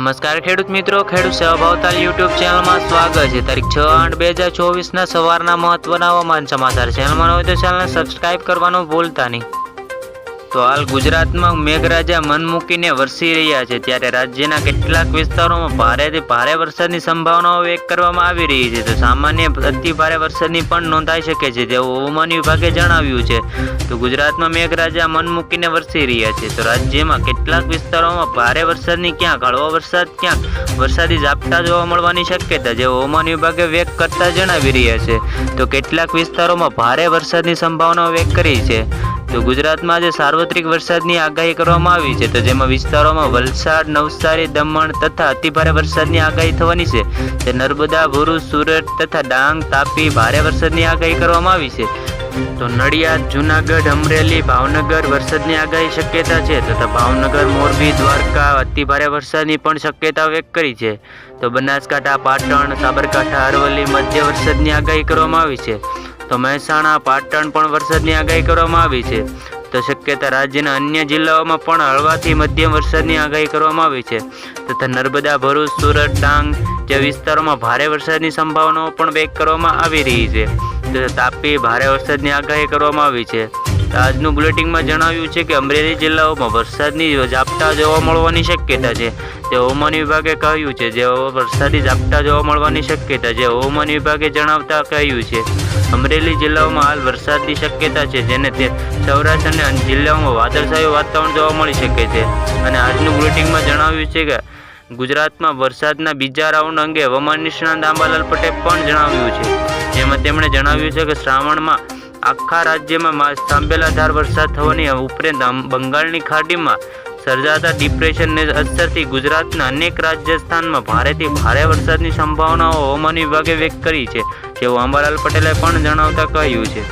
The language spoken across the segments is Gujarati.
નમસ્કાર ખેડૂત મિત્રો, ખેડૂત સેવા ભાવતાલ યુટ્યુબ ચેનલમાં સ્વાગત છે। તારીખ 6/8/2024 ના સવારના મહત્વના હવામાન સમાચાર। ચેનલમાં હોય તો ચેનલને સબસ્ક્રાઇબ કરવાનું ભૂલતા નહીં। તો હાલ ગુજરાતમાં મેઘરાજા મન મૂકીને વરસી રહ્યા છે, ત્યારે રાજ્યના કેટલાક વિસ્તારોમાં ભારેથી ભારે વરસાદની સંભાવનાઓ વ્યક્ત કરવામાં આવી રહી છે। તો સામાન્ય અતિ ભારે વરસાદની પણ નોંધાઈ શકે છે તેવું હવામાન વિભાગે જણાવ્યું છે। તો ગુજરાતમાં મેઘરાજા મન મૂકીને વરસી રહ્યા છે, તો રાજ્યમાં કેટલાક વિસ્તારોમાં ભારે વરસાદની, ક્યાંક હળવો વરસાદ, ક્યાંક વરસાદી ઝાપટા જોવા મળવાની શક્યતા જે હવામાન વિભાગે વ્યક્ત કરતા જણાવી રહ્યા છે। તો કેટલાક વિસ્તારોમાં ભારે વરસાદની સંભાવનાઓ વ્યક્ત કરી છે। તો ગુજરાતમાં આજે સાર્વત્રિક વરસાદની આગાહી કરવામાં આવી છે, તો જેમાં વિસ્તારોમાં વલસાડ, નવસારી, દમણ તથા અતિભારે વરસાદની આગાહી થવાની છે। તે નર્મદા, ભરૂચ, સુરત તથા ડાંગ, તાપી ભારે વરસાદની આગાહી કરવામાં આવી છે। તો નડિયાદ, જૂનાગઢ, અમરેલી, ભાવનગર વરસાદની આગાહી શક્યતા છે, તથા ભાવનગર, મોરબી, દ્વારકા અતિભારે વરસાદની પણ શક્યતા વ્યક્ત કરી છે। તો બનાસકાંઠા, પાટણ, સાબરકાંઠા, અરવલ્લી મધ્ય વરસાદની આગાહી કરવામાં આવી છે। તો મહેસાણા, પાટણ પણ વરસાદની આગાહી કરવામાં આવી છે। તો શક્યતા રાજ્યના અન્ય જિલ્લાઓમાં પણ હળવાથી મધ્યમ વરસાદની આગાહી કરવામાં આવી છે, તથા નર્મદા, ભરૂચ, સુરત, ડાંગ જે વિસ્તારોમાં ભારે વરસાદની સંભાવનાઓ પણ વ્યક્ત કરવામાં આવી રહી છે। તથા તાપી ભારે વરસાદની આગાહી કરવામાં આવી છે। આજનું બુલેટિનમાં જણાવ્યું છે કે અમરેલી જિલ્લાઓમાં વરસાદની ઝાપટા જોવા મળવાની શક્યતા છે, તે હવામાન વિભાગે કહ્યું છે। જે વરસાદી ઝાપટા જોવા મળવાની શક્યતા જે હવામાન વિભાગે જણાવતા કહ્યું છે। અમરેલી જિલ્લાઓમાં હાલ વરસાદની શક્યતા છે, જેને તે સૌરાષ્ટ્ર અને જિલ્લાઓમાં વાદળછાયું વાતાવરણ જોવા મળી શકે છે। અને આજનું બુલેટિનમાં જણાવ્યું છે કે ગુજરાતમાં વરસાદના બીજા રાઉન્ડ અંગે હવામાન નિષ્ણાત આંબાલાલ પટેલે પણ જણાવ્યું છે, જેમાં તેમણે જણાવ્યું છે કે શ્રાવણમાં આખા રાજ્યમાં સાંભેલાધાર વરસાદ થવાની ઉપરાંત બંગાળની ખાડીમાં સર્જાતા ડિપ્રેશનની અસરથી ગુજરાતના અનેક રાજસ્થાનમાં ભારેથી ભારે વરસાદની સંભાવનાઓ હવામાન વિભાગે વ્યક્ત કરી છે, જેવું આંબાલાલ પટેલે પણ જણાવતા કહ્યું છે।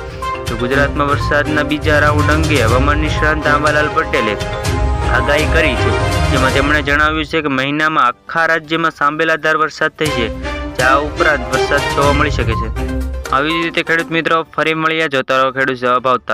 તો ગુજરાતમાં વરસાદના બીજા રાઉન્ડ અંગે હવામાન નિષ્ણાત આંબાલાલ પટેલે આગાહી કરી છે, જેમાં તેમણે જણાવ્યું છે કે મહિનામાં આખા રાજ્યમાં સાંભેલાધાર વરસાદ થશે, આ ઉપરાંત વરસાદ જોવા મળી શકે છે। આવી જ રીતે ખેડૂત મિત્રો ફરી મળ્યા, જોતા રહો ખેડૂત સેવા ભાવતાલ।